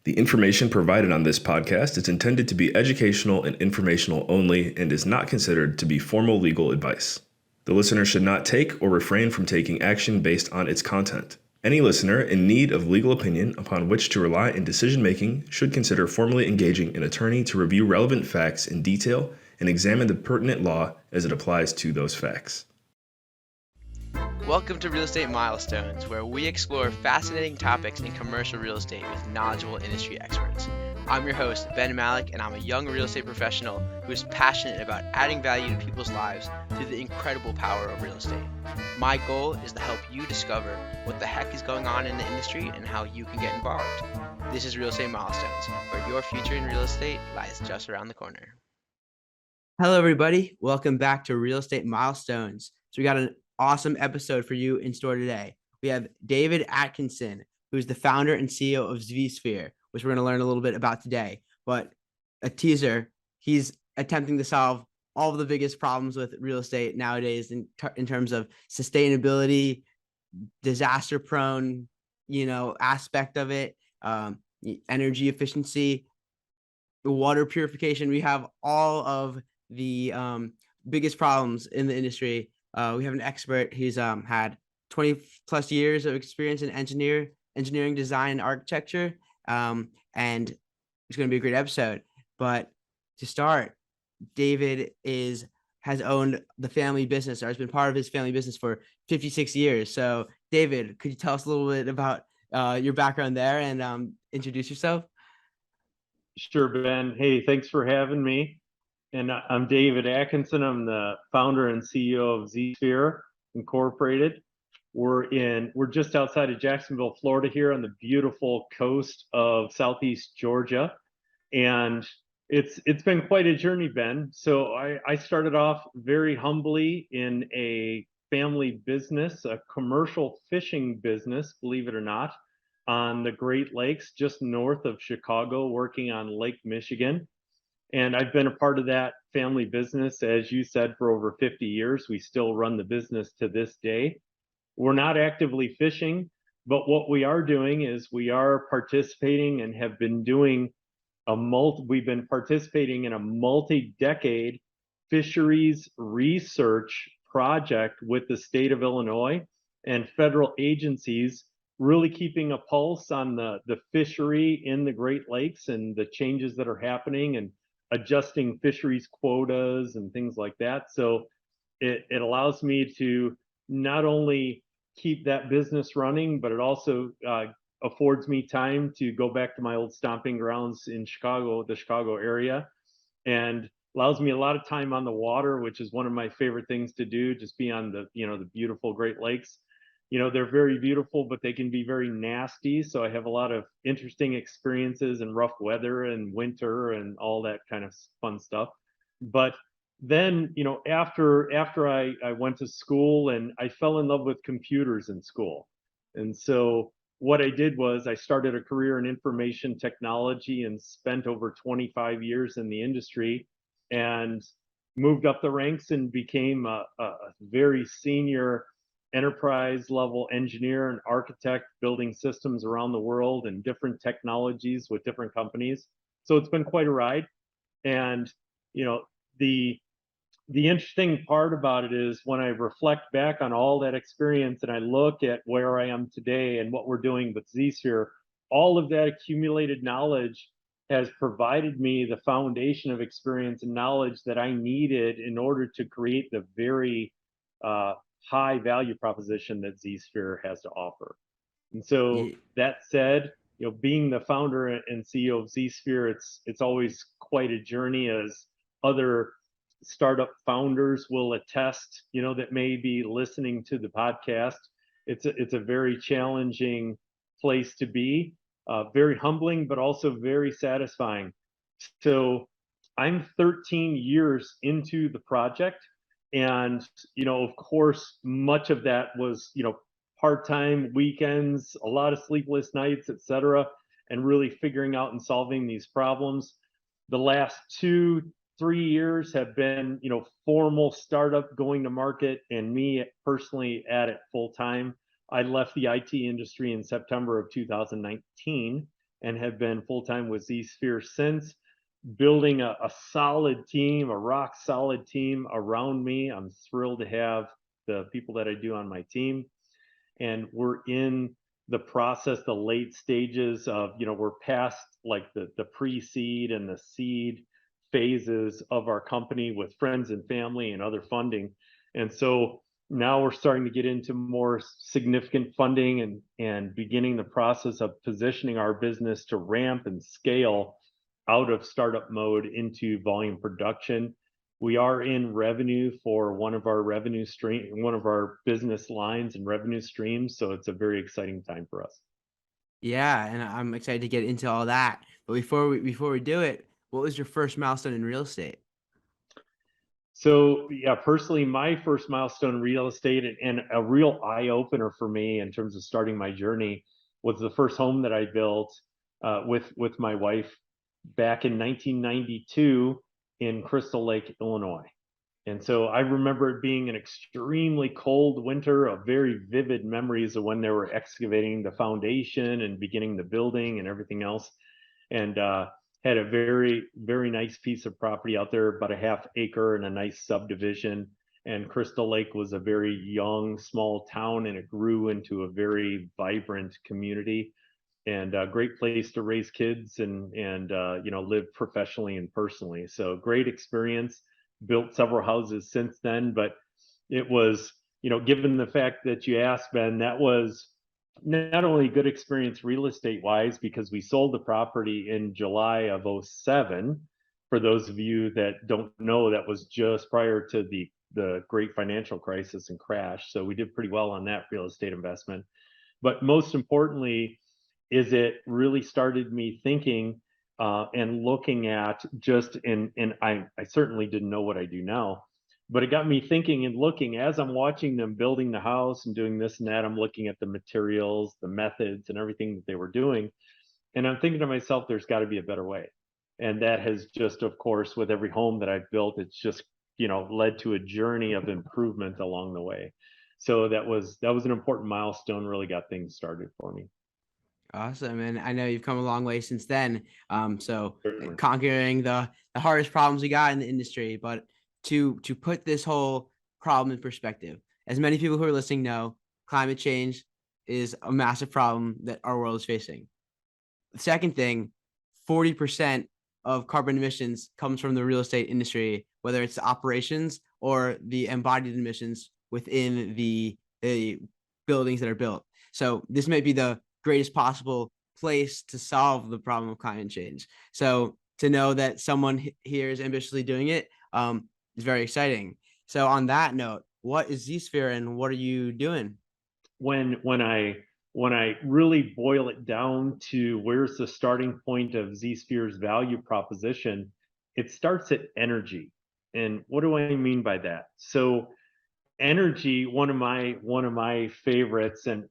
The information provided on this podcast is intended to be educational and informational only and is not considered to be formal legal advice. The listener should not take or refrain from taking action based on its content. Any listener in need of legal opinion upon which to rely in decision-making should consider formally engaging an attorney to review relevant facts in detail and examine the pertinent law as it applies to those facts. Welcome to Real Estate Milestones, where we explore fascinating topics in commercial real estate with knowledgeable industry experts. I'm your host, Ben Malik, and I'm a young real estate professional who is passionate about adding value to people's lives through the incredible power of real estate. My goal is to help you discover what the heck is going on in the industry and how you can get involved. This is Real Estate Milestones, where your future in real estate lies just around the corner. Hello, everybody. Welcome back to Real Estate Milestones. So we got an awesome episode for you in store today. We have David Atkinson, who's the founder and CEO of zSphere, which we're going to learn a little bit about today. But a teaser, he's attempting to solve all of the biggest problems with real estate nowadays in terms of sustainability, disaster prone, aspect of it, energy efficiency, water purification. We have all of the biggest problems in the industry. We have an expert who's had 20 plus years of experience in engineering, design, and architecture. And it's going to be a great episode. But to start, David has owned the family business, or has been part of his family business for 56 years. So David, could you tell us a little bit about your background there and introduce yourself? Sure, Ben. Hey, thanks for having me. And I'm David Atkinson. I'm the founder and CEO of zSphere Incorporated. We're just outside of Jacksonville, Florida, here on the beautiful coast of Southeast Georgia. And it's been quite a journey, Ben. So I started off very humbly in a family business, a commercial fishing business, believe it or not, on the Great Lakes, just north of Chicago, working on Lake Michigan. And I've been a part of that family business, as you said, for over 50 years. We still run the business to this day. We're not actively fishing, but what we are doing is we are participating and have been doing we've been participating in a multi-decade fisheries research project with the state of Illinois and federal agencies, really keeping a pulse on the fishery in the Great Lakes and the changes that are happening and adjusting fisheries quotas and things like that. So it allows me to not only keep that business running, but it also affords me time to go back to my old stomping grounds in Chicago, the Chicago area, and allows me a lot of time on the water, which is one of my favorite things to do, just be on the beautiful Great Lakes. They're very beautiful, but they can be very nasty. So I have a lot of interesting experiences in rough weather and winter and all that kind of fun stuff. But then, after I went to school, and I fell in love with computers in school. And so what I did was I started a career in information technology and spent over 25 years in the industry and moved up the ranks and became a very senior enterprise level engineer and architect, building systems around the world and different technologies with different companies. So it's been quite a ride. And the interesting part about it is when I reflect back on all that experience and I look at where I am today and what we're doing with zSphere, all of that accumulated knowledge has provided me the foundation of experience and knowledge that I needed in order to create the very high value proposition that zSphere has to offer. And so that said, being the founder and CEO of zSphere, it's always quite a journey, as other startup founders will attest, that may be listening to the podcast. It's a very challenging place to be, very humbling, but also very satisfying. So I'm 13 years into the project. And, of course, much of that was, part-time weekends, a lot of sleepless nights, et cetera, and really figuring out and solving these problems. The last 2-3 years have been, formal startup, going to market, and me personally at it full time. I left the IT industry in September of 2019 and have been full-time with zSphere since, building a solid team, a rock solid team around me. I'm thrilled to have the people that I do on my team. And we're in the process, the late stages of, we're past like the pre-seed and the seed phases of our company with friends and family and other funding. And so now we're starting to get into more significant funding and beginning the process of positioning our business to ramp and scale out of startup mode into volume production. We are in revenue for one of our business lines and revenue streams. So it's a very exciting time for us. Yeah, and I'm excited to get into all that. But before we do it, what was your first milestone in real estate? So yeah, personally, my first milestone in real estate and a real eye opener for me in terms of starting my journey was the first home that I built with my wife back in 1992 in Crystal Lake, Illinois. And so I remember it being an extremely cold winter of very vivid memories of when they were excavating the foundation and beginning the building and everything else. And had a very, very nice piece of property out there, about a half acre and a nice subdivision. And Crystal Lake was a very young, small town, and it grew into a very vibrant community and a great place to raise kids and live professionally and personally. So great experience. Built several houses since then, but it was, given the fact that you asked, Ben, that was not only good experience real estate wise, because we sold the property in July of 07. For those of you that don't know, that was just prior to the great financial crisis and crash. So we did pretty well on that real estate investment. But most importantly, is it really started me thinking and looking at and I certainly didn't know what I do now, but it got me thinking and looking as I'm watching them building the house and doing this and that. I'm looking at the materials, the methods, and everything that they were doing. And I'm thinking to myself, there's got to be a better way. And that has just, of course, with every home that I've built, it's just, led to a journey of improvement along the way. So that was an important milestone, really got things started for me. Awesome, and I know you've come a long way since then. So Certainly. conquering the hardest problems we got in the industry, but to put this whole problem in perspective, as many people who are listening know, climate change is a massive problem that our world is facing. The second thing, 40% of carbon emissions comes from the real estate industry, whether it's the operations or the embodied emissions within the buildings that are built. So this may be the greatest possible place to solve the problem of climate change. So to know that someone here is ambitiously doing it is very exciting. So on that note, what is zSphere and what are you doing? When I really boil it down to where's the starting point of zSphere's value proposition, it starts at energy. And what do I mean by that? So energy, one of my favorites, and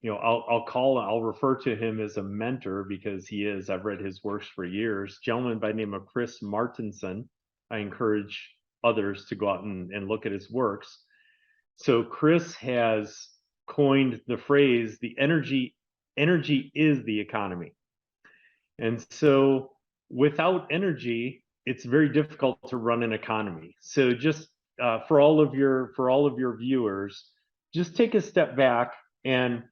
I'll refer to him as a mentor because he is. I've read his works for years. Gentleman by the name of Chris Martenson. I encourage others to go out and look at his works. So Chris has coined the phrase, the energy is the economy. And so without energy, it's very difficult to run an economy. So just for all of your viewers, just take a step back and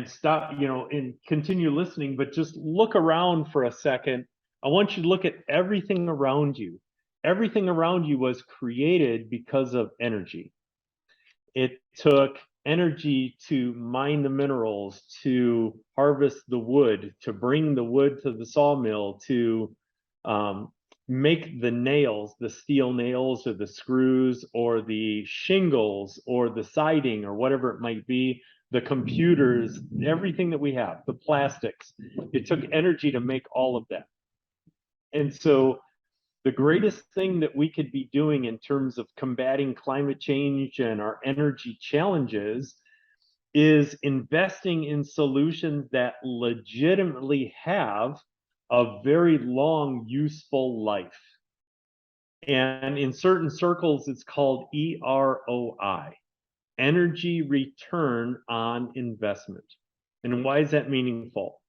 stop, and continue listening, but just look around for a second. I want you to look at everything around you. Everything around you was created because of energy. It took energy to mine the minerals, to harvest the wood, to bring the wood to the sawmill, to make the nails, the steel nails or the screws or the shingles or the siding or whatever it might be, the computers, everything that we have, the plastics. It took energy to make all of that. And so the greatest thing that we could be doing in terms of combating climate change and our energy challenges is investing in solutions that legitimately have a very long, useful life. And in certain circles, it's called EROI, energy return on investment. And why is that meaningful?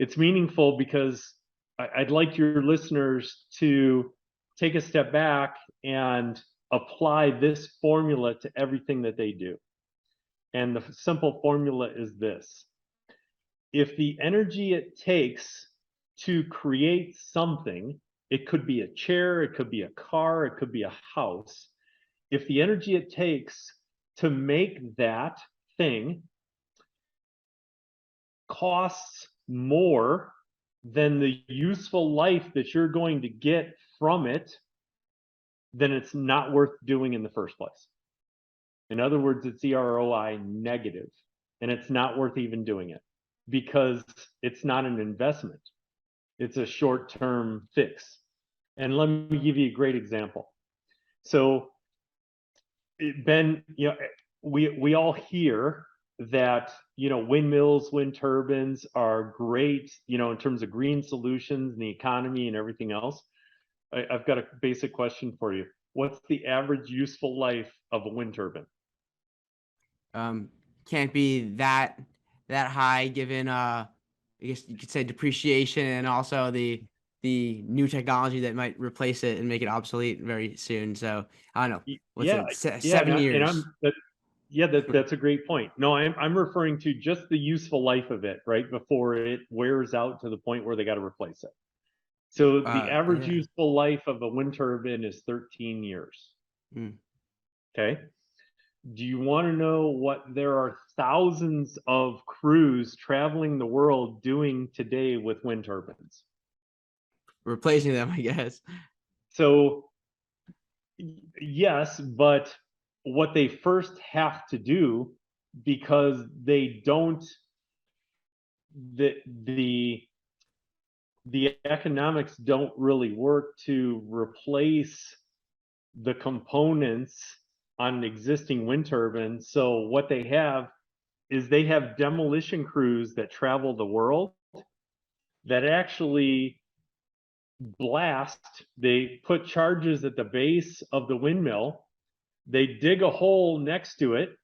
It's meaningful because I'd like your listeners to take a step back and apply this formula to everything that they do. And the simple formula is this: if the energy it takes to create something, it could be a chair, it could be a car, it could be a house. If the energy it takes to make that thing costs more than the useful life that you're going to get from it, then it's not worth doing in the first place. In other words, it's ROI negative, and it's not worth even doing it because it's not an investment. It's a short-term fix. And let me give you a great example. So, Ben, we all hear that windmills, wind turbines are great, in terms of green solutions and the economy and everything else. I've got a basic question for you. What's the average useful life of a wind turbine? Can't be that high given I guess you could say depreciation and also the new technology that might replace it and make it obsolete very soon. So I don't know. What's Yeah, it? yeah, 7 years. That's a great point. No, I'm referring to just the useful life of it, right? Before it wears out to the point where they got to replace it. So the average Yeah. useful life of a wind turbine is 13 years. Okay. Do you want to know what there are thousands of crews traveling the world doing today with wind turbines? Replacing them, I guess. So yes, but what they first have to do, because they don't, the economics don't really work to replace the components on an existing wind turbine. So what they have is they have demolition crews that travel the world that actually blast. They put charges at the base of the windmill. They dig a hole next to it.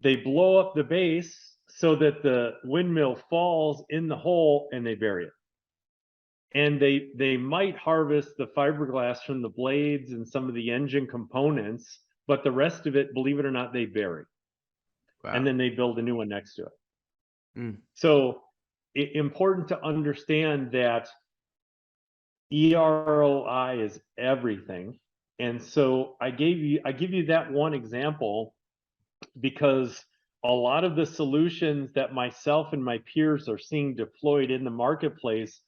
They blow up the base so that the windmill falls in the hole, and they bury it. And they might harvest the fiberglass from the blades and some of the engine components, but the rest of it, believe it or not, they bury. Wow. And then they build a new one next to it. So important to understand that ROI is everything. And so I give you that one example because a lot of the solutions that myself and my peers are seeing deployed in the marketplace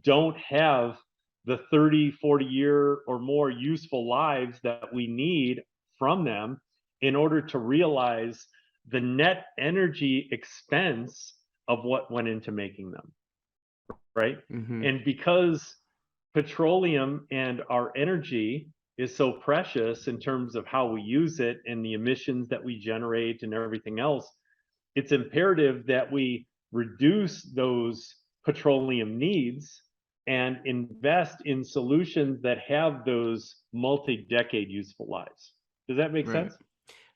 don't have the 30, 40 year or more useful lives that we need from them in order to realize the net energy expense of what went into making them, right? And because petroleum and our energy is so precious in terms of how we use it and the emissions that we generate and everything else, it's imperative that we reduce those petroleum needs and invest in solutions that have those multi-decade useful lives. Does that make sense?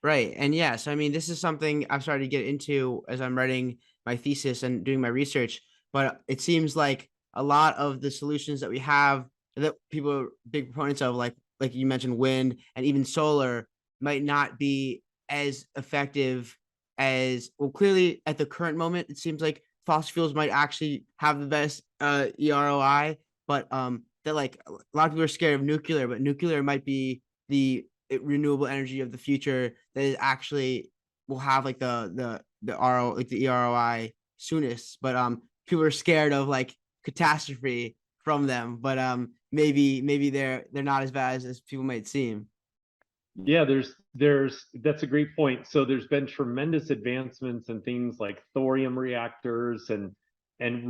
Right. And yes, I mean, this is something I've started to get into as I'm writing my thesis and doing my research, but it seems like a lot of the solutions that we have that people are big proponents of, like you mentioned, wind and even solar, might not be as effective as, well, clearly at the current moment, it seems like fossil fuels might actually have the best ROI, but that like a lot of people are scared of nuclear, but nuclear might be the renewable energy of the future that is actually will have like the ROI soonest. But people are scared of like catastrophe from them, but maybe they're not as bad as people might seem. Yeah, that's a great point. So there's been tremendous advancements in things like thorium reactors and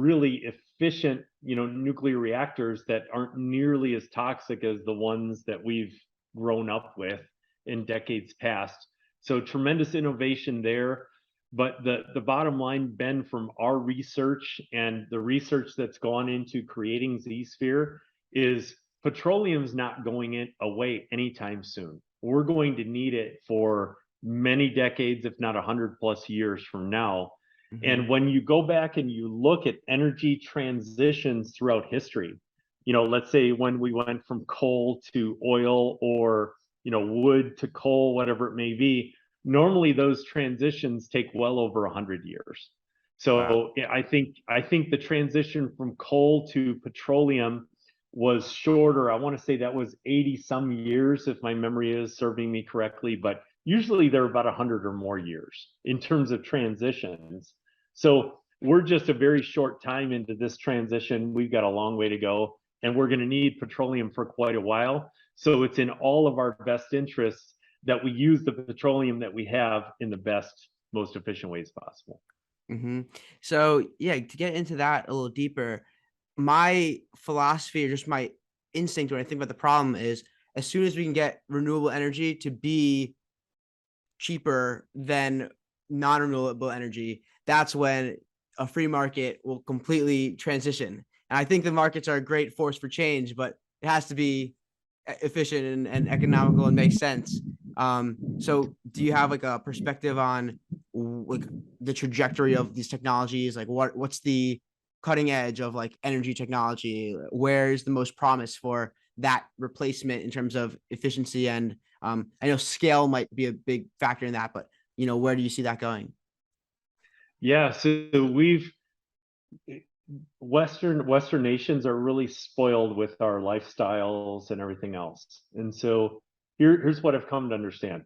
really efficient, nuclear reactors that aren't nearly as toxic as the ones that we've grown up with in decades past. So tremendous innovation there. But the bottom line, Ben, from our research and the research that's gone into creating Z-Sphere is petroleum's not going away anytime soon. We're going to need it for many decades, if not 100+ years from now. And when you go back and you look at energy transitions throughout history, let's say when we went from coal to oil, or, wood to coal, whatever it may be, normally those transitions take well over 100 years. So Wow. I think the transition from coal to petroleum was shorter. I want to say that was 80 some years, if my memory is serving me correctly, but usually they're about 100 or more years in terms of transitions. So we're just a very short time into this transition. We've got a long way to go, and we're going to need petroleum for quite a while. So it's in all of our best interests that we use the petroleum that we have in the best, most efficient ways possible. So yeah, to get into that a little deeper, my philosophy, or just my instinct when I think about the problem, is as soon as we can get renewable energy to be cheaper than non-renewable energy, that's when a free market will completely transition. And I think the markets are a great force for change, but it has to be efficient and economical and make sense. So do you have like a perspective on like the trajectory of these technologies? Like what's the cutting edge of like energy technology? Where's the most promise for that replacement in terms of efficiency? And I know scale might be a big factor in that, but where do you see that going? Yeah, so Western nations are really spoiled with our lifestyles and everything else. And so here's what I've come to understand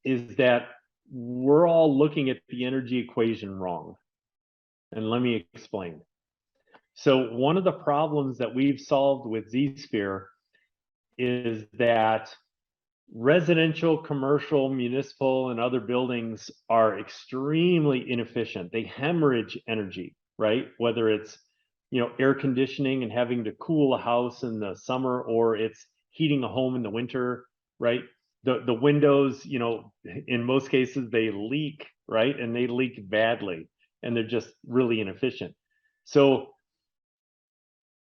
is that we're all looking at the energy equation wrong. And let me explain. So one of the problems that we've solved with zSphere is that residential, commercial, municipal, and other buildings are extremely inefficient. They hemorrhage energy, right? Whether it's, air conditioning and having to cool a house in the summer, or it's heating a home in the winter, right? The windows, in most cases they leak, right? And they leak badly, and they're just really inefficient. So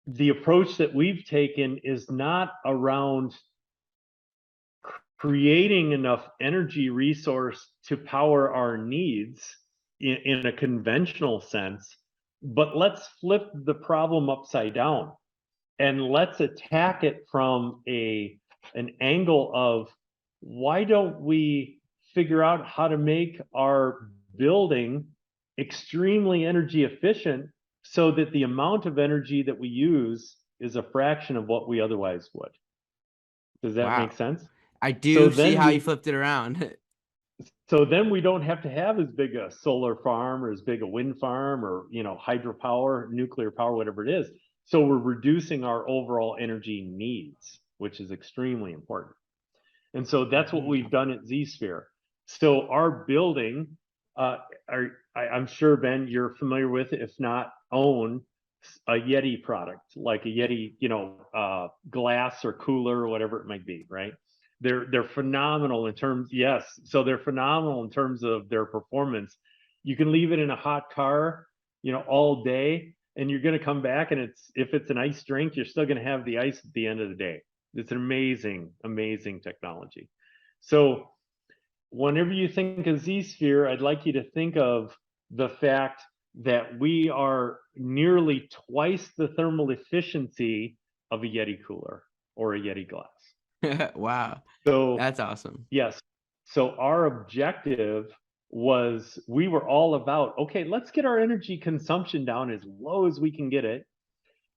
the approach that we've taken is not around creating enough energy resource to power our needs in a conventional sense, but let's flip the problem upside down and let's attack it from an angle of, why don't we figure out how to make our building extremely energy efficient so that the amount of energy that we use is a fraction of what we otherwise would? Does that make Wow. sense? I So do see then how you we flipped it around. so then we don't have to have as big a solar farm or as big a wind farm, or hydropower, nuclear power, whatever it is. So we're reducing our overall energy needs, which is extremely important. And so that's what we've done at zSphere. So our building, I'm sure, Ben, you're familiar with, if not own, a Yeti product, like a Yeti, glass or cooler or whatever it might be, right? They're phenomenal in terms, yes. So they're phenomenal in terms of their performance. You can leave it in a hot car, all day, and you're going to come back, and if it's an ice drink, you're still going to have the ice at the end of the day. It's an amazing, amazing technology. So whenever you think of zSphere, I'd like you to think of the fact that we are nearly twice the thermal efficiency of a Yeti cooler or a Yeti glass. Wow. So That's awesome. yes, so our objective was, we were all about, okay, let's get our energy consumption down as low as we can get it.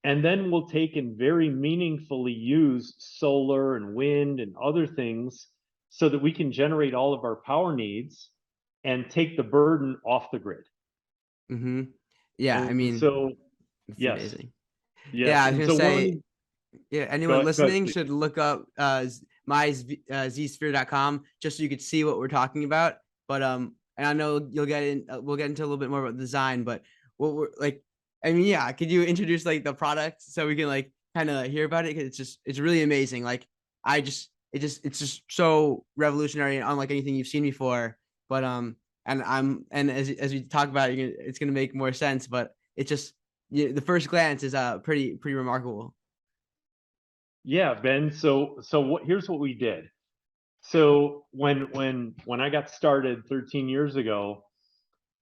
And then we'll take and very meaningfully use solar and wind and other things so that we can generate all of our power needs and take the burden off the grid. Yeah, I And mean, so, it's yes, amazing. yes. Yeah, I was And gonna so one of say, the, yeah, go anyone ahead, go ahead, listening please. should look up zsphere.com just so you could see what we're talking about. But and I know we'll get into a little bit more about design, but what we're like, I mean, yeah, could you introduce like the product so we can like kind of hear about it? Because it's really amazing. Like it's just so revolutionary and unlike anything you've seen before. But and as we talk about it, it's gonna make more sense. But it's just, the first glance is pretty remarkable. Yeah, Ben. So here's what we did. So when I got started 13 years ago,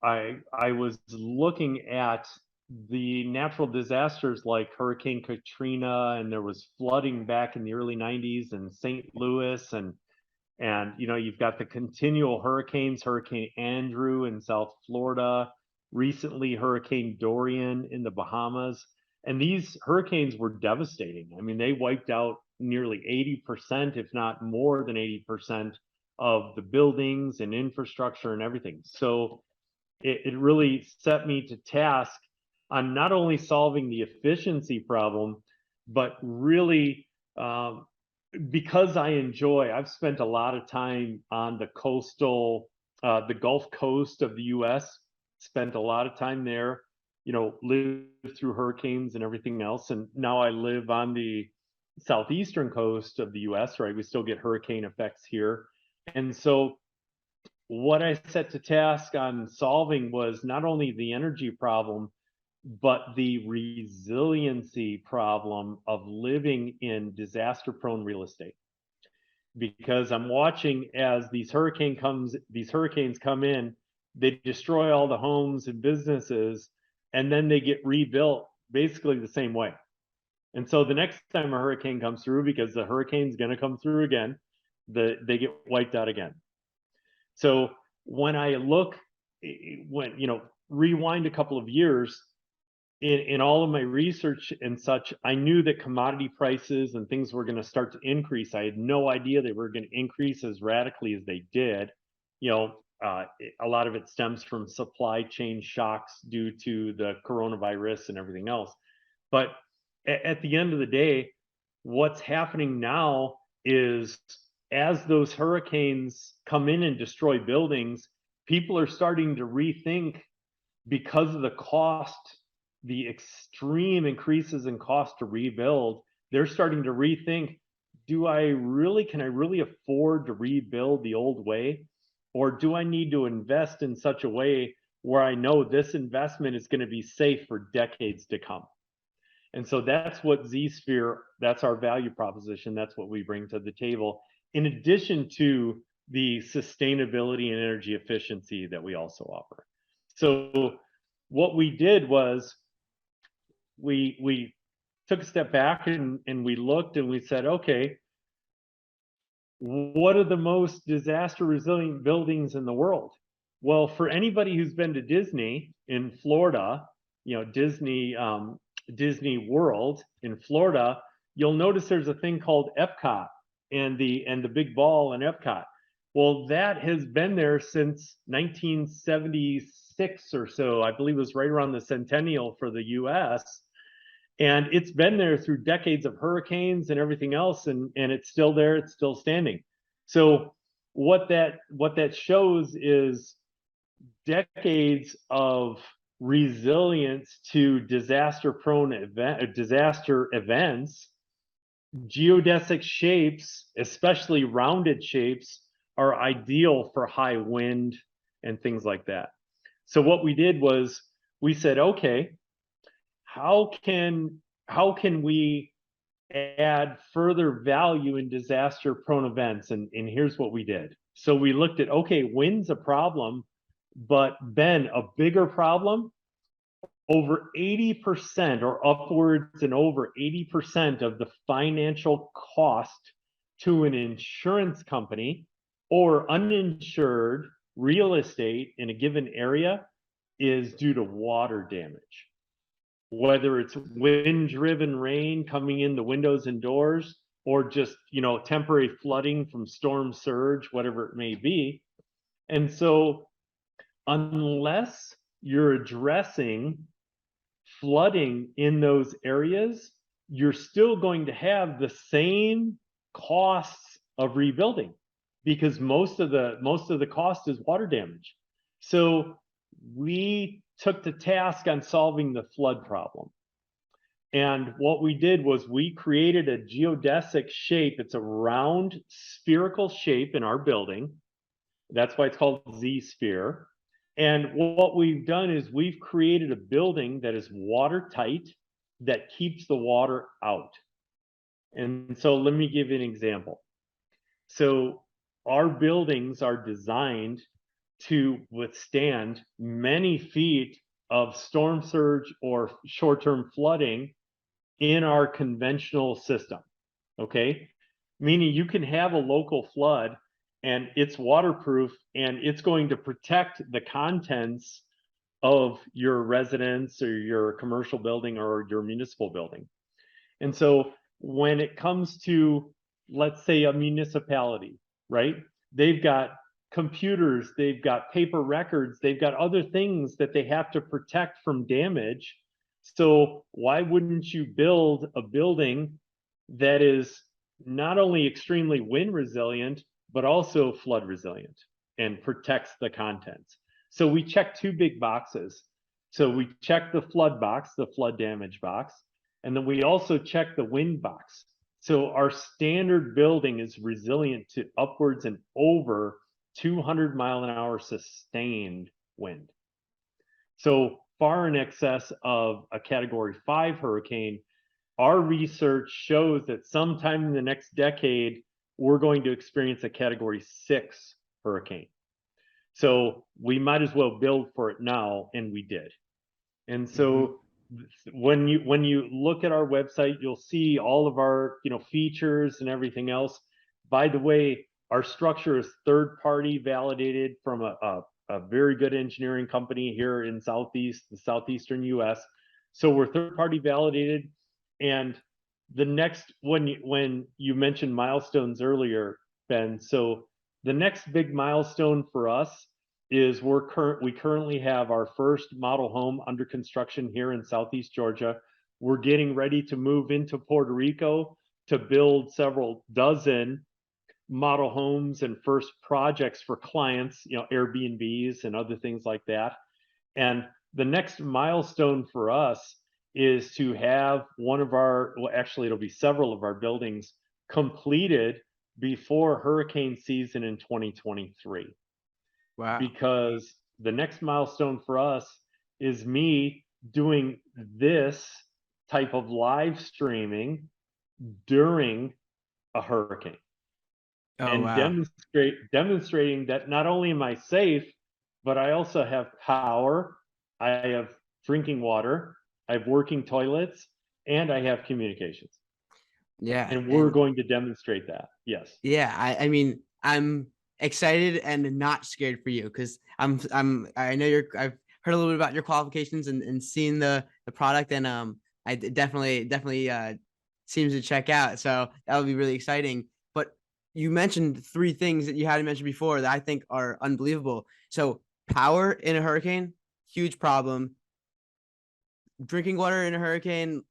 I was looking at the natural disasters like Hurricane Katrina, and there was flooding back in the early 90s in St. Louis, and you've got the continual hurricanes, Hurricane Andrew in South Florida, recently Hurricane Dorian in the Bahamas. And these hurricanes were devastating. I mean, they wiped out nearly 80%, if not more than 80%, of the buildings and infrastructure and everything. So it really set me to task on not only solving the efficiency problem, but really because I've spent a lot of time on the the Gulf Coast of the US, spent a lot of time there, lived through hurricanes and everything else. And now I live on the southeastern coast of the US, right? We still get hurricane effects here. And so what I set to task on solving was not only the energy problem, but the resiliency problem of living in disaster prone real estate. Because I'm watching as these hurricanes come in, they destroy all the homes and businesses, and then they get rebuilt basically the same way. And so the next time a hurricane comes through, because the hurricane's going to come through again, they get wiped out again. So when I rewind a couple of years, in all of my research and such, I knew that commodity prices and things were going to start to increase. I had no idea they were going to increase as radically as they did. A lot of it stems from supply chain shocks due to the coronavirus and everything else. But at the end of the day, what's happening now is as those hurricanes come in and destroy buildings, people are starting to rethink, because of the cost, the extreme increases in cost to rebuild. They're starting to rethink, can I really afford to rebuild the old way? Or do I need to invest in such a way where I know this investment is going to be safe for decades to come? And so that's what zSphere, that's our value proposition. That's what we bring to the table, in addition to the sustainability and energy efficiency that we also offer. So what we did was we took a step back and we looked and we said, okay, what are the most disaster resilient buildings in the world? Well, for anybody who's been to Disney in Florida, Disney World in Florida, you'll notice there's a thing called Epcot and the big ball in Epcot. Well, that has been there since 1976 or so. I believe it was right around the centennial for the US. And it's been there through decades of hurricanes and everything else, and it's still there, it's still standing. So what that shows is decades of resilience to disaster events. Geodesic shapes, especially rounded shapes, are ideal for high wind and things like that. So what we did was we said, okay, how can we add further value in disaster prone events? And here's what we did. So we looked at, okay, wind's a problem, but Ben, a bigger problem, over 80% or upwards and over 80% of the financial cost to an insurance company or uninsured real estate in a given area is due to water damage. Whether it's wind-driven rain coming in the windows and doors, or just temporary flooding from storm surge, whatever it may be. And so unless you're addressing flooding in those areas, you're still going to have the same costs of rebuilding, because most of the cost is water damage. So we took the task on solving the flood problem. And what we did was we created a geodesic shape. It's a round spherical shape in our building. That's why it's called zSphere. And what we've done is we've created a building that is watertight, that keeps the water out. And so let me give you an example. So our buildings are designed to withstand many feet of storm surge or short-term flooding in our conventional system, okay? Meaning you can have a local flood and it's waterproof and it's going to protect the contents of your residence or your commercial building or your municipal building. And so when it comes to, let's say, a municipality, right? They've got computers, they've got paper records, they've got other things that they have to protect from damage. So why wouldn't you build a building that is not only extremely wind resilient, but also flood resilient and protects the contents? So we check two big boxes. So we check the flood box, the flood damage box, and then we also check the wind box. So our standard building is resilient to upwards and over 200-mile-an-hour sustained wind. So far in excess of a Category 5 hurricane. Our research shows that sometime in the next decade, we're going to experience a Category 6 hurricane. So we might as well build for it now, and we did. And so when you look at our website, you'll see all of our features and everything else. By the way, our structure is third-party validated from a very good engineering company here in the southeastern US. So we're third-party validated. And the next, when you mentioned milestones earlier, Ben, so the next big milestone for us is we currently have our first model home under construction here in Southeast Georgia. We're getting ready to move into Puerto Rico to build several dozen model homes and first projects for clients, Airbnbs and other things like that. And the next milestone for us is to have actually it'll be several of our buildings completed before hurricane season in 2023. Wow. Because the next milestone for us is me doing this type of live streaming during a hurricane. Oh, wow. Demonstrating that not only am I safe, but I also have power, I have drinking water, I have working toilets, and I have communications. Yeah. And we're going to demonstrate that. Yes. Yeah. I mean, I'm excited and not scared for you because I know I've heard a little bit about your qualifications and seen the product, and I definitely seems to check out. So that would be really exciting. But you mentioned three things that you hadn't mentioned before that I think are unbelievable. So power in a hurricane, huge problem. Drinking water in a hurricane,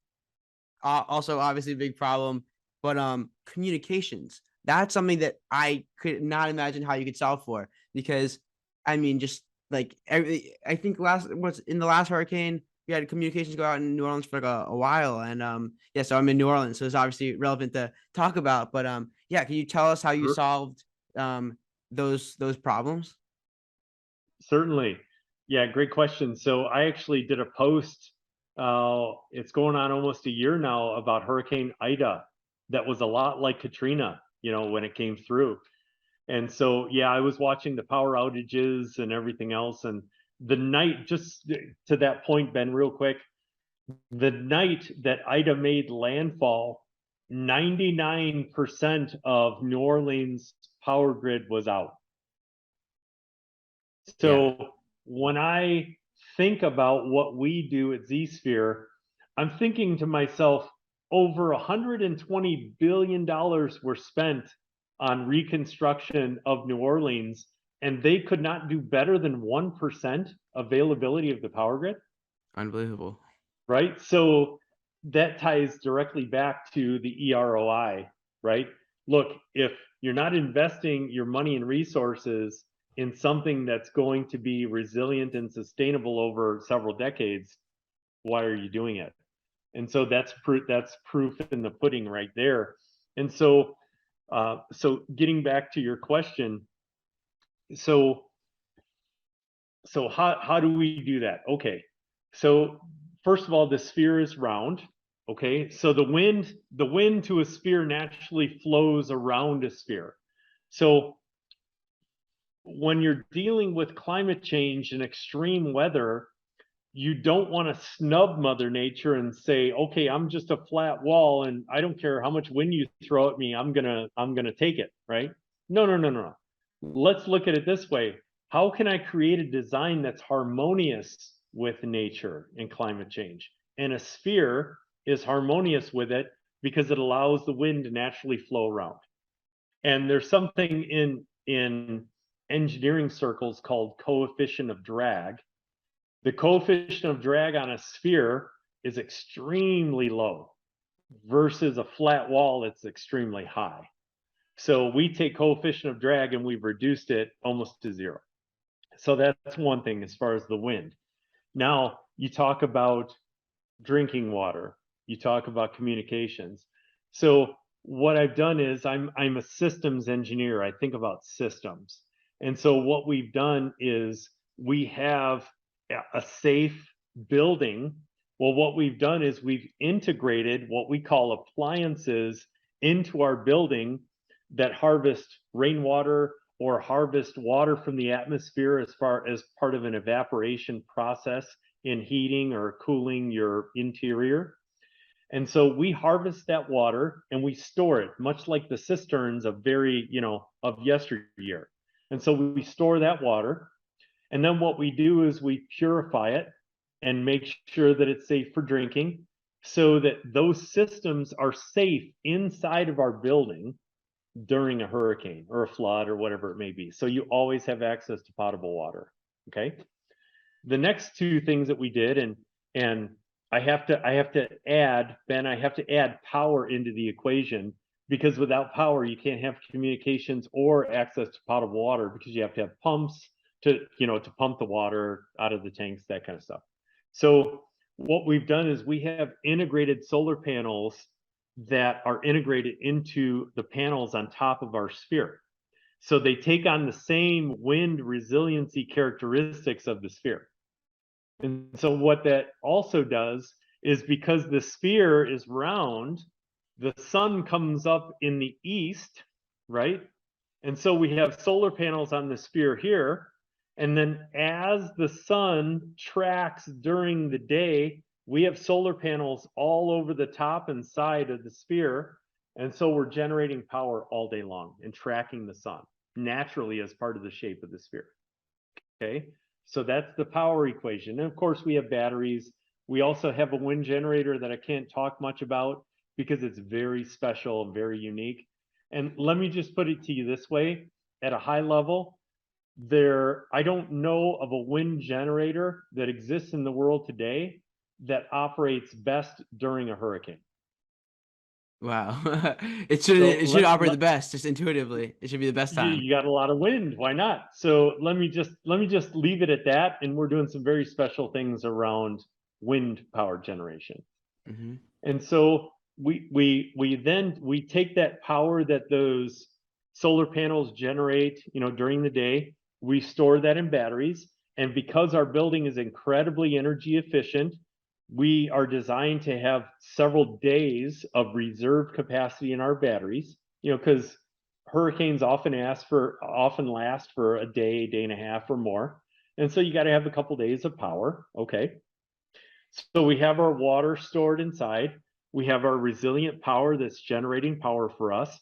also obviously a big problem. But communications, that's something that I could not imagine how you could solve for, because I mean, just like I think in the last hurricane, we had communications go out in New Orleans for like a while. And yeah, so I'm in New Orleans, so it's obviously relevant to talk about. But yeah, can you tell us how you solved those problems? Certainly. Yeah, great question. So I actually did a post, it's going on almost a year now, about Hurricane Ida that was a lot like Katrina, when it came through. And so, yeah, I was watching the power outages and everything else. And the night, just to that point, Ben, real quick, the night that Ida made landfall, 99% of New Orleans power grid was out. So when I think about what we do at zSphere, I'm thinking to myself, over $120 billion were spent on reconstruction of New Orleans, and they could not do better than 1% availability of the power grid. Unbelievable. Right? So that ties directly back to the EROI, right? Look, if you're not investing your money and resources in something that's going to be resilient and sustainable over several decades, why are you doing it? And so that's proof in the pudding right there. And so getting back to your question, so how do we do that? Okay, so first of all, the sphere is round. Okay, so the wind to a sphere naturally flows around a sphere. So when you're dealing with climate change and extreme weather, you don't want to snub Mother Nature and say, okay, I'm just a flat wall and I don't care how much wind you throw at me, I'm gonna take it, right? No. Let's look at it this way. How can I create a design that's harmonious with nature and climate change? And a sphere is harmonious with it because it allows the wind to naturally flow around. And there's something in engineering circles called coefficient of drag. The coefficient of drag on a sphere is extremely low versus a flat wall that's extremely high. So we take coefficient of drag and we've reduced it almost to zero. So that's one thing as far as the wind. Now you talk about drinking water, you talk about communications. So what I've done is I'm a systems engineer. I think about systems. And so what we've done is we have a safe building. Well, what we've done is we've integrated what we call appliances into our building that harvest rainwater or harvest water from the atmosphere as far as part of an evaporation process in heating or cooling your interior. And so we harvest that water and we store it, much like the cisterns of of yesteryear. And so we store that water. And then what we do is we purify it and make sure that it's safe for drinking so that those systems are safe inside of our building during a hurricane or a flood or whatever it may be. So you always have access to potable water. Okay. The next two things that we did, and I have to add power into the equation, because without power you can't have communications or access to potable water, because you have to have pumps to pump the water out of the tanks, that kind of stuff. So what we've done is we have integrated solar panels that are integrated into the panels on top of our sphere. So they take on the same wind resiliency characteristics of the sphere. And so what that also does is, because the sphere is round, the sun comes up in the east, right? And so we have solar panels on the sphere here. And then as the sun tracks during the day, we have solar panels all over the top and side of the sphere. And so we're generating power all day long and tracking the sun naturally as part of the shape of the sphere. Okay, so that's the power equation. And of course, we have batteries. We also have a wind generator that I can't talk much about because it's very special and very unique. And let me just put it to you this way, at a high level, I don't know of a wind generator that exists in the world today that operates best during a hurricane. Wow. It should operate the best, just intuitively. It should be the best time. You got a lot of wind. Why not? So let me just leave it at that. And we're doing some very special things around wind power generation. Mm-hmm. And so we take that power that those solar panels generate, during the day. We store that in batteries. And because our building is incredibly energy efficient, we are designed to have several days of reserve capacity in our batteries, because hurricanes often last for a day and a half or more. And so you got to have a couple days of power. Okay. So we have our water stored inside. We have our resilient power that's generating power for us.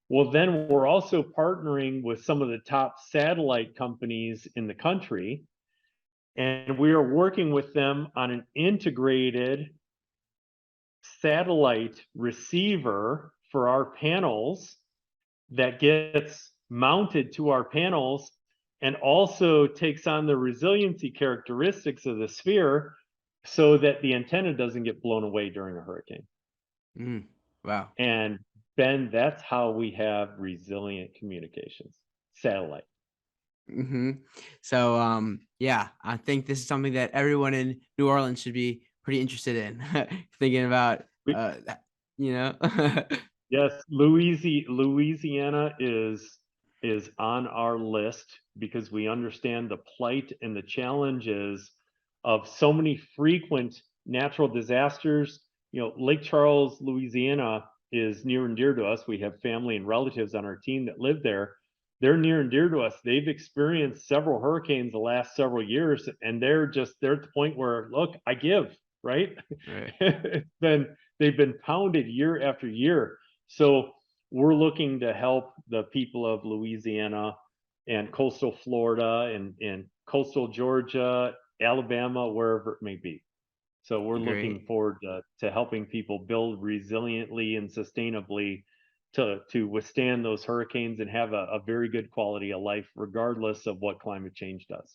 Well, then we're also partnering with some of the top satellite companies in the country. And we are working with them on an integrated satellite receiver for our panels that gets mounted to our panels and also takes on the resiliency characteristics of the sphere so that the antenna doesn't get blown away during a hurricane. Wow. And Ben, that's how we have resilient communications, satellite. Mm-hmm. So, yeah, I think this is something that everyone in New Orleans should be pretty interested in, thinking about, Yes, Louisiana is on our list because we understand the plight and the challenges of so many frequent natural disasters. Lake Charles, Louisiana is near and dear to us. We have family and relatives on our team that live there. they're near and dear to us. They've experienced several hurricanes the last several years, and they're at the point where, look, I give, right? Right. They've been pounded year after year. So we're looking to help the people of Louisiana and coastal Florida and coastal Georgia, Alabama, wherever it may be. So we're looking Great. forward to helping people build resiliently and sustainably to withstand those hurricanes and have a very good quality of life, regardless of what climate change does.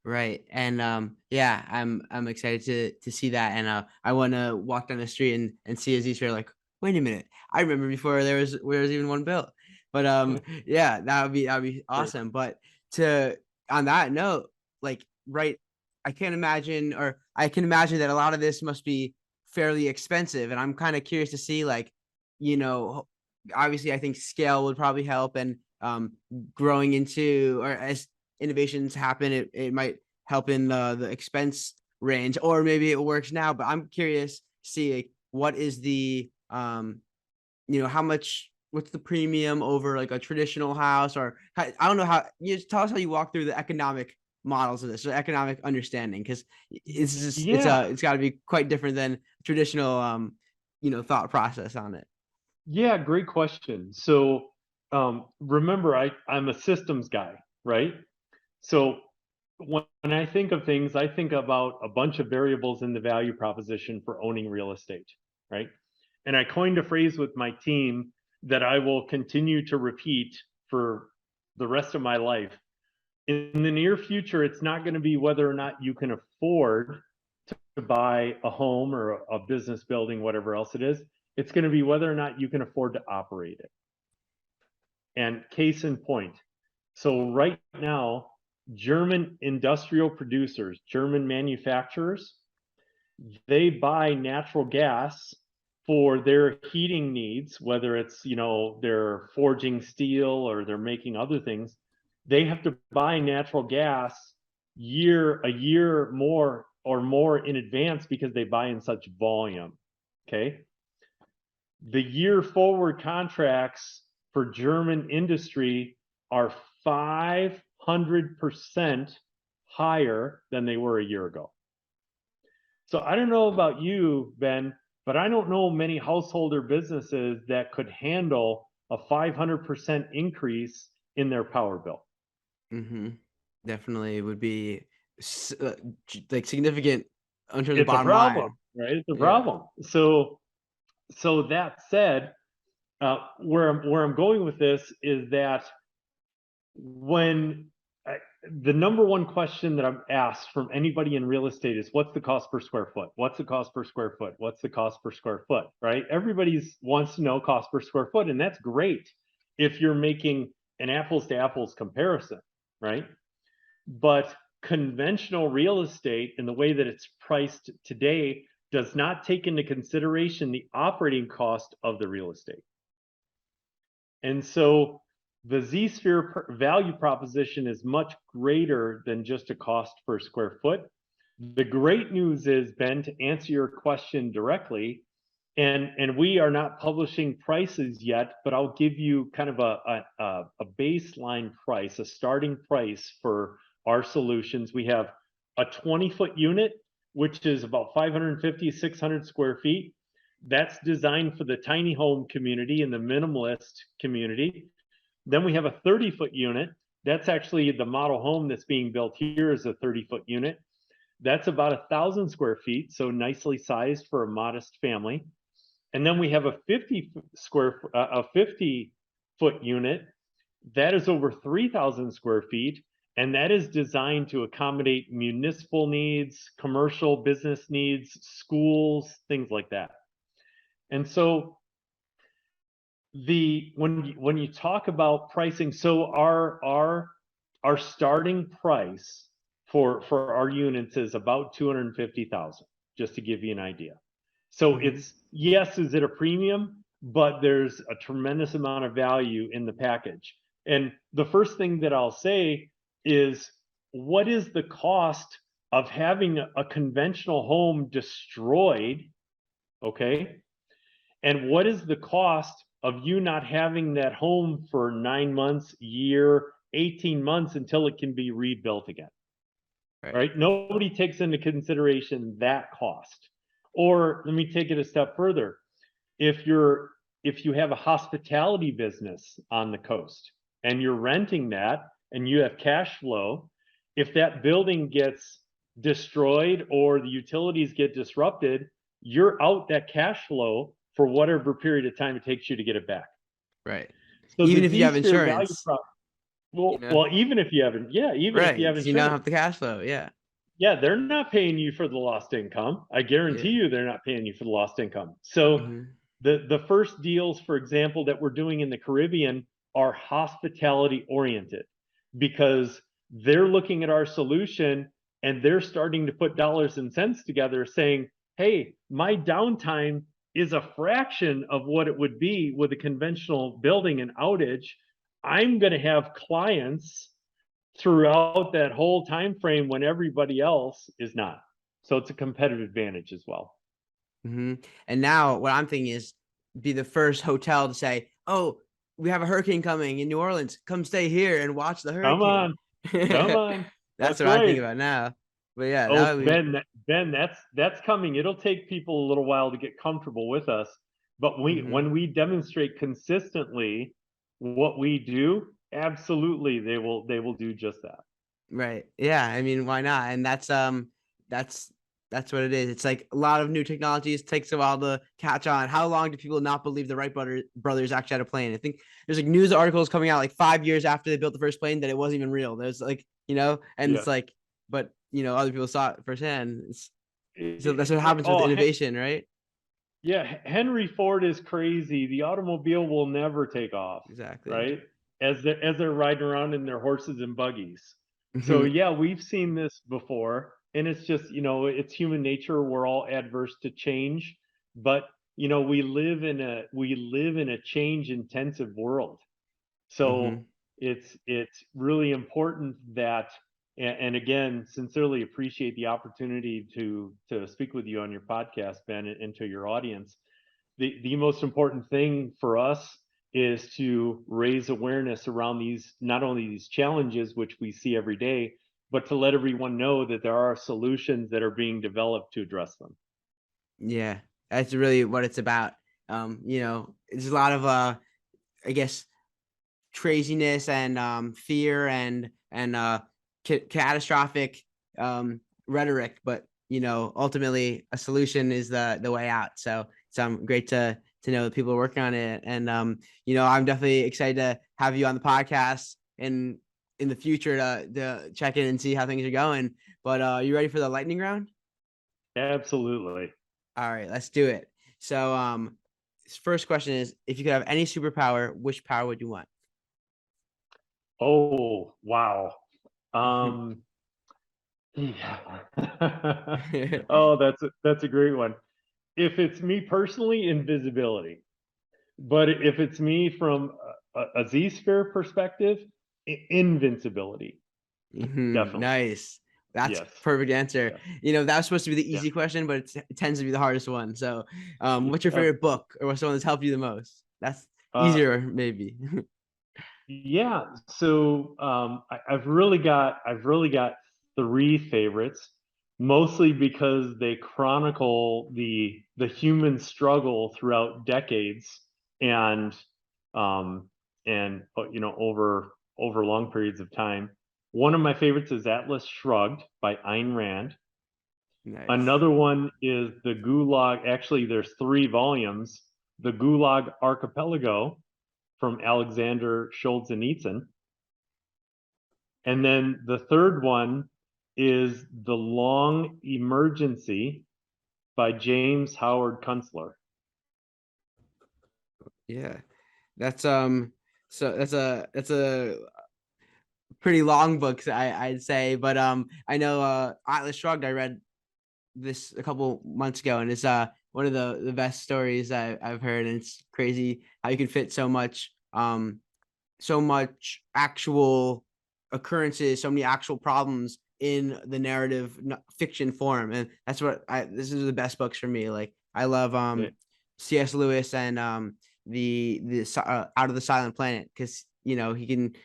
Right. And yeah, I'm excited to see that. And I want to walk down the street and see a Z-Sphere like, wait a minute. I remember before there was even one built. But yeah, that'd be awesome. But to on that note, like, right, I can imagine that a lot of this must be fairly expensive. And I'm kind of curious to see, like, you know, obviously I think scale would probably help, and growing into, or as innovations happen, it might help in the expense range, or maybe it works now. But I'm curious to see, like, what is the how much, what's the premium over like a traditional house, or I don't know, how you just tell us how you walk through the economic models of this, the economic understanding, because it's just Yeah, it's got to be quite different than traditional thought process on it. yeah, great question. So remember, I'm a systems guy, right? So when I think of things, I think about a bunch of variables in the value proposition for owning real estate, right? And I coined a phrase with my team that I will continue to repeat for the rest of my life. In the near future, it's not going to be whether or not you can afford to buy a home or a business building, whatever else it is. It's going to be whether or not you can afford to operate it. And case in point, so right now, German industrial producers, German manufacturers, they buy natural gas for their heating needs, whether it's, they're forging steel or they're making other things. They have to buy natural gas a year more or more in advance because they buy in such volume. Okay. The year forward contracts for German industry are 500% higher than they were a year ago. So I don't know about you, Ben, but I don't know many householder businesses that could handle a 500% increase in their power bill. Mm-hmm. Definitely would be like significant under the It's a bottom problem, line. right? It's a Yeah. problem. So that said, where I'm going with this is that when the number one question that I'm asked from anybody in real estate is, what's the cost per square foot? What's the cost per square foot? What's the cost per square foot, right? Everybody's wants to know cost per square foot, and that's great if you're making an apples to apples comparison, right? But conventional real estate, in the way that it's priced today, does not take into consideration the operating cost of the real estate. And so the Z-Sphere value proposition is much greater than just a cost per square foot. The great news is, Ben, to answer your question directly, and we are not publishing prices yet, but I'll give you kind of a baseline price, a starting price for our solutions. We have a 20-foot unit, which is about 550, 600 square feet. That's designed for the tiny home community and the minimalist community. Then we have a 30-foot unit. That's actually the model home that's being built here is a 30-foot unit. That's about 1,000 square feet, so nicely sized for a modest family. And then we have a 50-foot unit that is over 3,000 square feet, and that is designed to accommodate municipal needs, commercial business needs, schools, things like that. And so when you talk about pricing, so our starting price for our units is about 250,000, just to give you an idea. So it's, yes, is it a premium? But there's a tremendous amount of value in the package. And the first thing that I'll say is, what is the cost of having a conventional home destroyed? Okay. And what is the cost of you not having that home for 9 months, year, 18 months until it can be rebuilt again. Right? Nobody takes into consideration that cost. Or let me take it a step further. If you have a hospitality business on the coast and you're renting that and you have cash flow, if that building gets destroyed or the utilities get disrupted, you're out that cash flow for whatever period of time it takes you to get it back. Right. So even the if you have Z-Sphere value insurance. well, even if you haven't, even if you have because you don't insurance, have the cash flow. Yeah. yeah, they're not paying you for the lost income. I guarantee you they're not paying you for the lost income. So the first deals, for example, that we're doing in the Caribbean are hospitality oriented, because they're looking at our solution and they're starting to put dollars and cents together saying, hey, my downtime is a fraction of what it would be with a conventional building and outage. I'm going to have clients throughout that whole time frame when everybody else is not. So it's a competitive advantage as well. And now what I'm thinking is be the first hotel to say, oh, we have a hurricane coming in New Orleans. Come stay here and watch the hurricane. Come on. That's what I think about now. But yeah, oh, Ben, that's coming. It'll take people a little while to get comfortable with us, but when we demonstrate consistently what we do, absolutely they will do just that. Right. Yeah. I mean, why not? And that's what it is. It's like a lot of new technologies takes a while to catch on. How long do people not believe the Wright brothers actually had a plane? I think there's like news articles coming out like 5 years after they built the first plane that it wasn't even real. There's like, it's like, but other people saw it firsthand. So that's what happens with innovation, right? Yeah, Henry Ford is crazy. The automobile will never take off. Exactly. Right? As they're riding around in their horses and buggies. So yeah, we've seen this before. And it's just, it's human nature. We're all adverse to change, but we live in a change intensive world. So it's really important that, and again, sincerely appreciate the opportunity to speak with you on your podcast, Ben, and to your audience. The most important thing for us is to raise awareness around not only these challenges, which we see every day, but to let everyone know that there are solutions that are being developed to address them. Yeah, that's really what it's about. There's a lot of, I guess, craziness and fear and catastrophic rhetoric, but ultimately a solution is the way out. So it's great to know that people are working on it, and I'm definitely excited to have you on the podcast and in the future to check in and see how things are going. But are you ready for the lightning round? Absolutely. All right, let's do it. So first question is, if you could have any superpower, which power would you want? Oh, wow. Yeah. Oh, that's a great one. If it's me personally, invisibility. But if it's me from a Z-Sphere perspective, invincibility. Definitely. Nice. That's perfect answer. That was supposed to be the easy question, but it tends to be the hardest one. So what's your favorite book, or what's the one that's helped you the most? That's easier, maybe. Yeah. So I've really got 3 favorites, mostly because they chronicle the human struggle throughout decades and over long periods of time. One of my favorites is Atlas Shrugged by Ayn Rand. Nice. Another one is the Gulag. Actually, there's 3 volumes. The Gulag Archipelago from Alexander Solzhenitsyn. And then the third one is The Long Emergency by James Howard Kunstler. Yeah, that's so that's a pretty long book, I'd say, but I know Atlas Shrugged, I read this a couple months ago, and it's one of the best stories I've heard, and it's crazy how you can fit so much actual occurrences, so many actual problems in the narrative fiction form, and that's what this is the best books for me. Like I love C.S. Lewis and Out of the Silent Planet, because he can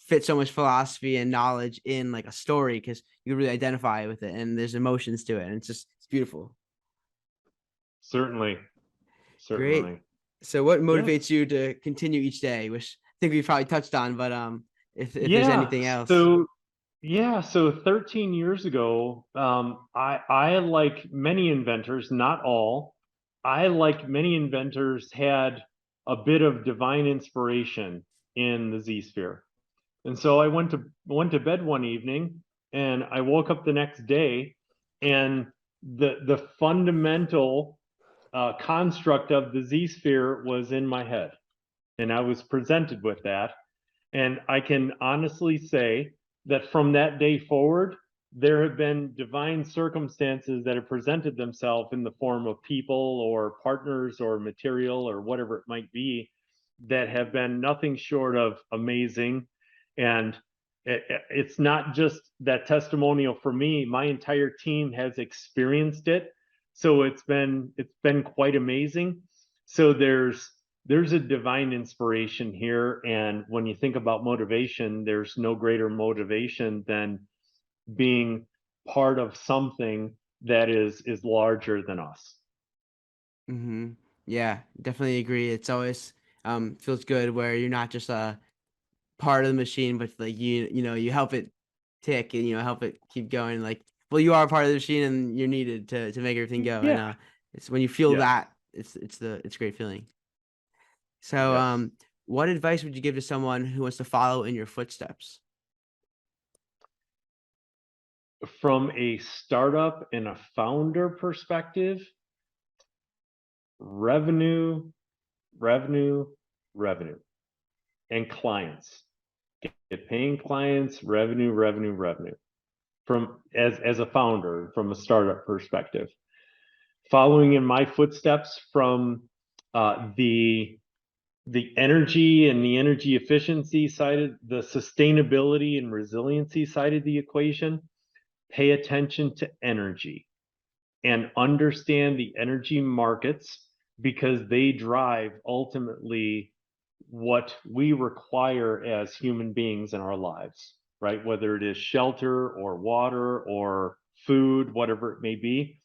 fit so much philosophy and knowledge in like a story, because you can really identify with it and there's emotions to it, and it's beautiful. Certainly. Great. So what Yeah. motivates you to continue each day? Which I think we probably touched on, but if there's Yeah. anything else. So 13 years ago, I like many inventors, not all, I like many inventors had a bit of divine inspiration in the Z sphere. And so I went to bed one evening and I woke up the next day, and the fundamental construct of the Z sphere was in my head, and I was presented with that. And I can honestly say that from that day forward, there have been divine circumstances that have presented themselves in the form of people or partners or material or whatever it might be, that have been nothing short of amazing. And it's not just that testimonial for me. My entire team has experienced it. So it's been quite amazing. So there's a divine inspiration here. And when you think about motivation, there's no greater motivation than being part of something that is larger than us. Mm-hmm. Yeah, definitely agree. It's always feels good where you're not just a part of the machine, but like you help it tick and help it keep going. Like, well, you are part of the machine and you're needed to make everything go. And Yeah. it's when you feel Yes. that it's a great feeling. So Yes. what advice would you give to someone who wants to follow in your footsteps? From a startup and a founder perspective, revenue, revenue, revenue, and clients. Get paying clients, revenue, revenue, revenue. From as a founder, from a startup perspective, following in my footsteps from the energy and the energy efficiency side of the sustainability and resiliency side of the equation, pay attention to energy and understand the energy markets, because they drive ultimately what we require as human beings in our lives, right? Whether it is shelter or water or food, whatever it may be,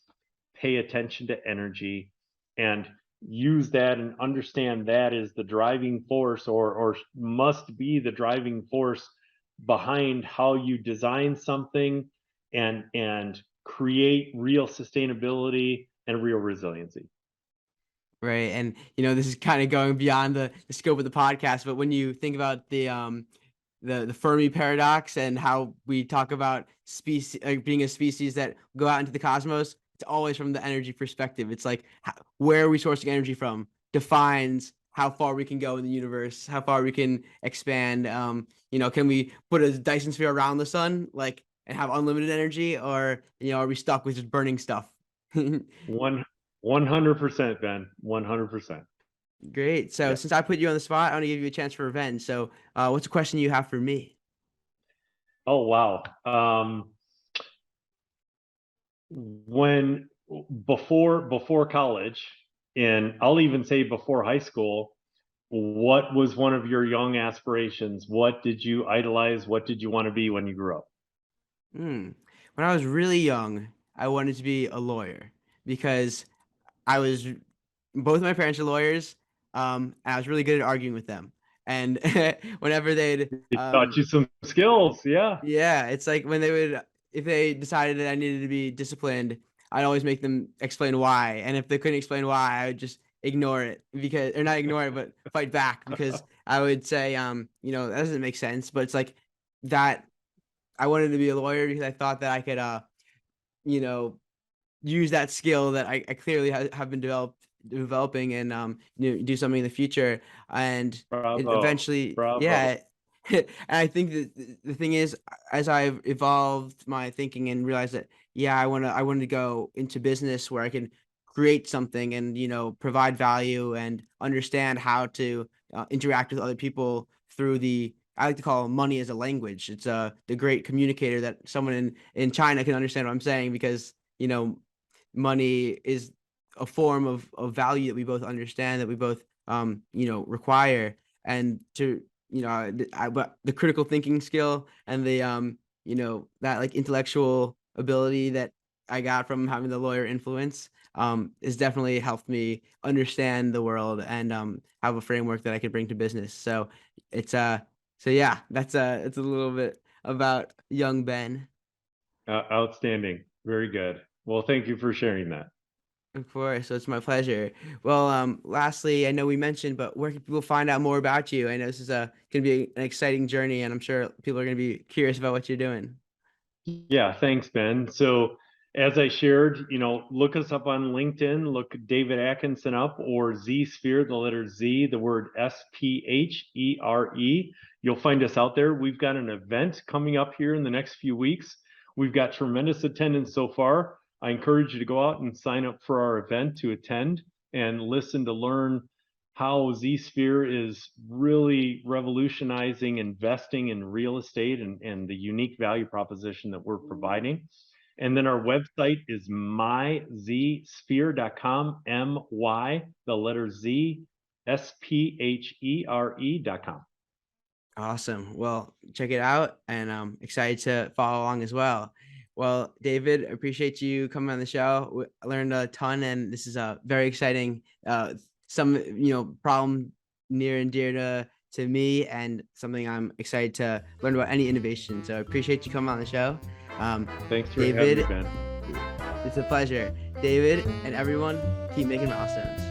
pay attention to energy and use that and understand that is the driving force, or must be the driving force behind how you design something and create real sustainability and real resiliency. Right. And this is kind of going beyond the scope of the podcast, but when you think about the Fermi paradox and how we talk about species, being a species that go out into the cosmos, it's always from the energy perspective. It's like, where are we sourcing energy from defines how far we can go in the universe, how far we can expand. Can we put a Dyson sphere around the sun, like, and have unlimited energy, or are we stuck with just burning stuff? 100%, Ben. 100%. Great. So Yeah. since I put you on the spot, I want to give you a chance for revenge. So what's a question you have for me? Oh, wow. When before college, and I'll even say before high school, what was one of your young aspirations? What did you idolize? What did you want to be when you grew up? When I was really young, I wanted to be a lawyer because both my parents are lawyers, and I was really good at arguing with them. And whenever they'd, It taught you some skills. Yeah. yeah, it's like if they decided that I needed to be disciplined, I'd always make them explain why. And if they couldn't explain why, I would just ignore it, or not ignore it, but fight back, because I would say, that doesn't make sense. But it's like that I wanted to be a lawyer because I thought that I could, use that skill that I clearly have been developing, and do something in the future, and eventually, Bravo. yeah. And I think that the thing is, as I've evolved my thinking and realized that, yeah, I want to go into business where I can create something and provide value and understand how to interact with other people through I like to call money as a language. It's the great communicator that someone in China can understand what I'm saying, because money is a form of value that we both understand, that we both require, and to but the critical thinking skill and the that like intellectual ability that I got from having the lawyer influence has definitely helped me understand the world and have a framework that I could bring to business. So it's so yeah, it's a little bit about young Ben. Outstanding. Very good. Well, thank you for sharing that. Of course, so it's my pleasure. Well, lastly, I know we mentioned, but where can people find out more about you? I know this is gonna be an exciting journey, and I'm sure people are gonna be curious about what you're doing. Yeah, thanks, Ben. So as I shared, look us up on LinkedIn, look David Atkinson up, or Z Sphere, the letter Z, the word SPHERE. You'll find us out there. We've got an event coming up here in the next few weeks. We've got tremendous attendance so far. I encourage you to go out and sign up for our event to attend and listen to learn how Z-Sphere is really revolutionizing investing in real estate and the unique value proposition that we're providing. And then our website is myzsphere.com, M-Y, the letter Z, S-P-H-E-R-E.com. Awesome. Well, check it out, and I'm excited to follow along as well. Well, David, I appreciate you coming on the show. I learned a ton, and this is a very exciting, some problem near and dear to me, and something I'm excited to learn about any innovation. So I appreciate you coming on the show. Thanks for David, having me, Ben. It's a pleasure. David and everyone, keep making milestones.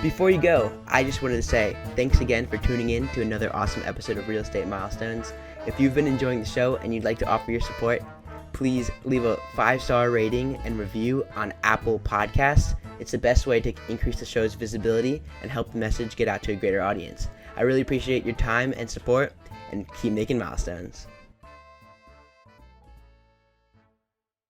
Before you go, I just wanted to say thanks again for tuning in to another awesome episode of Real Estate Milestones. If you've been enjoying the show and you'd like to offer your support, please leave a 5-star rating and review on Apple Podcasts. It's the best way to increase the show's visibility and help the message get out to a greater audience. I really appreciate your time and support, and keep making milestones.